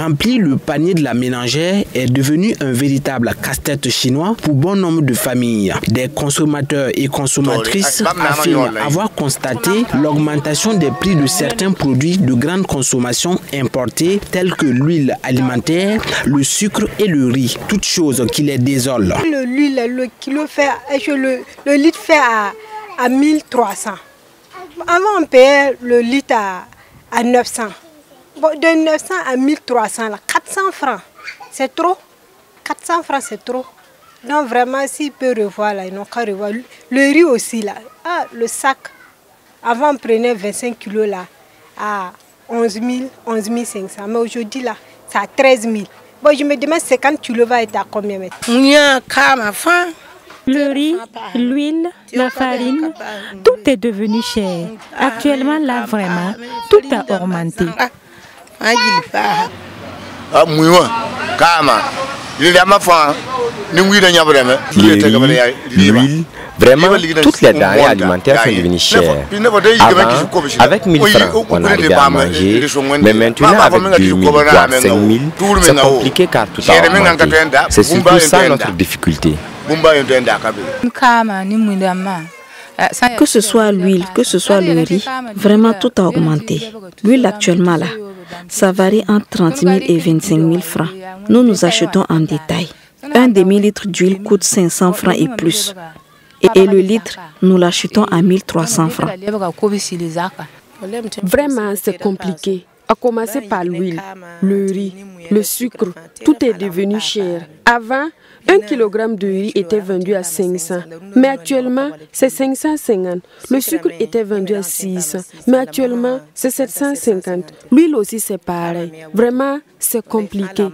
Remplir le panier de la ménagère est devenu un véritable casse-tête chinois pour bon nombre de familles. Des consommateurs et consommatrices affirment avoir constaté l'augmentation des prix de certains produits de grande consommation importés tels que l'huile alimentaire, le sucre et le riz, toutes choses qui les désolent. L'huile, le litre fait à 1300. Avant on payait le litre à 900. Bon, de 900 à 1300, là, 400 francs, c'est trop. 400 francs, c'est trop. Donc vraiment, s'ils peuvent revoir, là, ils n'ont qu'à revoir. Le riz aussi, là. Ah, le sac, avant on prenait 25 kilos là, à 11 500. Mais aujourd'hui, là, c'est à 13 000. Bon, je me demande 50 kilos va être à combien maintenant? Le riz, l'huile, la farine, tout est devenu cher. Actuellement, là, vraiment, tout a augmenté. L'huile, vraiment, toutes les denrées alimentaires sont devenues chères. Avant, avec 1000 francs, on arrivait à manger, mais maintenant, avec 2000 voire 5000, c'est compliqué car tout a augmenté. C'est surtout ça notre difficulté. Que ce soit l'huile, que ce soit le riz, vraiment tout a augmenté. L'huile actuellement là, ça varie entre 30 000 et 25 000 francs. Nous achetons en détail. Un demi-litre d'huile coûte 500 francs et plus. Et le litre, nous l'achetons à 1300 francs. Vraiment, c'est compliqué. À commencer par l'huile, le riz, le sucre, tout est devenu cher. Avant, 1 kg de riz était vendu à 500, mais actuellement, c'est 550. Le sucre était vendu à 600, mais actuellement, c'est 750. L'huile aussi, c'est pareil. Vraiment, c'est compliqué.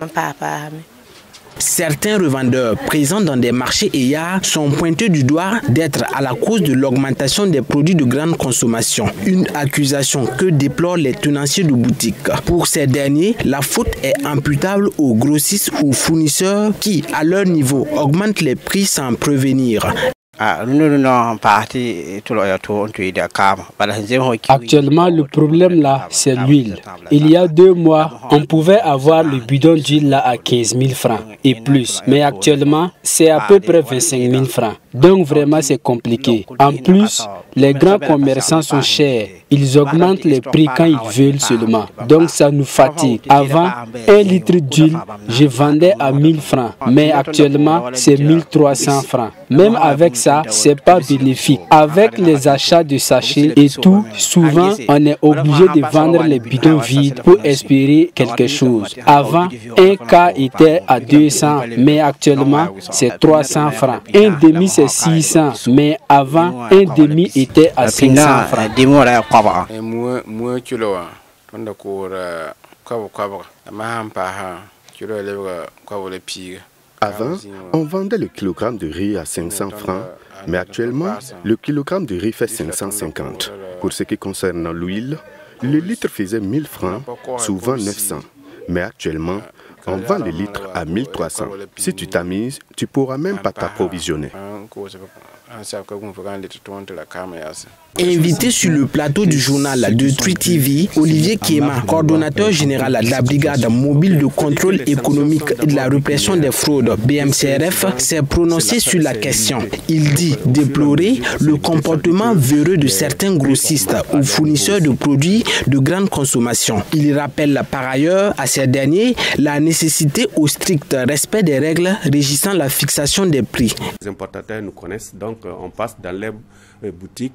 Certains revendeurs présents dans des marchés EYA sont pointés du doigt d'être à la cause de l'augmentation des produits de grande consommation. Une accusation que déplorent les tenanciers de boutiques. Pour ces derniers, la faute est imputable aux grossistes ou fournisseurs qui, à leur niveau, augmentent les prix sans prévenir. Actuellement, le problème là, c'est l'huile. Il y a 2 mois, on pouvait avoir le bidon d'huile là à 15 000 francs et plus. Mais actuellement, c'est à peu près 25 000 francs. Donc vraiment, c'est compliqué. En plus, les grands commerçants sont chers. Ils augmentent les prix quand ils veulent seulement. Donc ça nous fatigue. Avant, 1 litre d'huile, je vendais à 1000 francs. Mais actuellement, c'est 1300 francs. Même avec ça, c'est pas bénéfique. Avec les achats de sachets et tout, souvent, on est obligé de vendre les bidons vides pour espérer quelque chose. Avant, un quart était à 200, mais actuellement, c'est 300 francs. Un demi, c'est 600, mais avant, un demi était à 500 francs. Avant, on vendait le kilogramme de riz à 500 francs, mais actuellement, le kilogramme de riz fait 550. Pour ce qui concerne l'huile, le litre faisait 1000 francs, souvent 900. Mais actuellement, on vend le litre à 1300. Si tu t'amuses, tu ne pourras même pas t'approvisionner. Invité sur le plateau du journal de Tui TV, Olivier Kéma, coordonnateur général de la brigade mobile de contrôle économique et de la répression des fraudes BMCRF, s'est prononcé sur la question. Il dit déplorer le comportement véreux de certains grossistes ou fournisseurs de produits de grande consommation. Il rappelle par ailleurs à ces derniers la nécessité au strict respect des règles régissant la fixation des prix. Les importateurs nous connaissent, donc on passe dans les boutiques.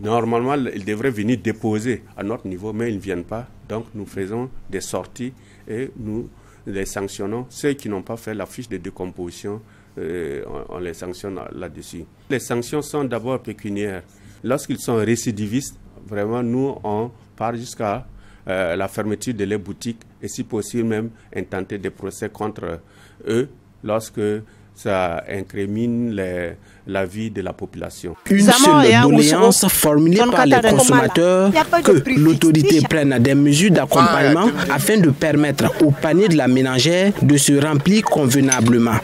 Normalement, ils devraient venir déposer à notre niveau, mais ils ne viennent pas. Donc, nous faisons des sorties et nous les sanctionnons. Ceux qui n'ont pas fait la fiche de décomposition, on les sanctionne là-dessus. Les sanctions sont d'abord pécuniaires. Lorsqu'ils sont récidivistes, vraiment, nous, on part jusqu'à la fermeture de les boutiques et si possible même intenter des procès contre eux lorsque ça incrimine la vie de la population. Une seule doléance formulée par les consommateurs, que l'autorité prenne des mesures d'accompagnement afin de permettre au panier de la ménagère de se remplir convenablement.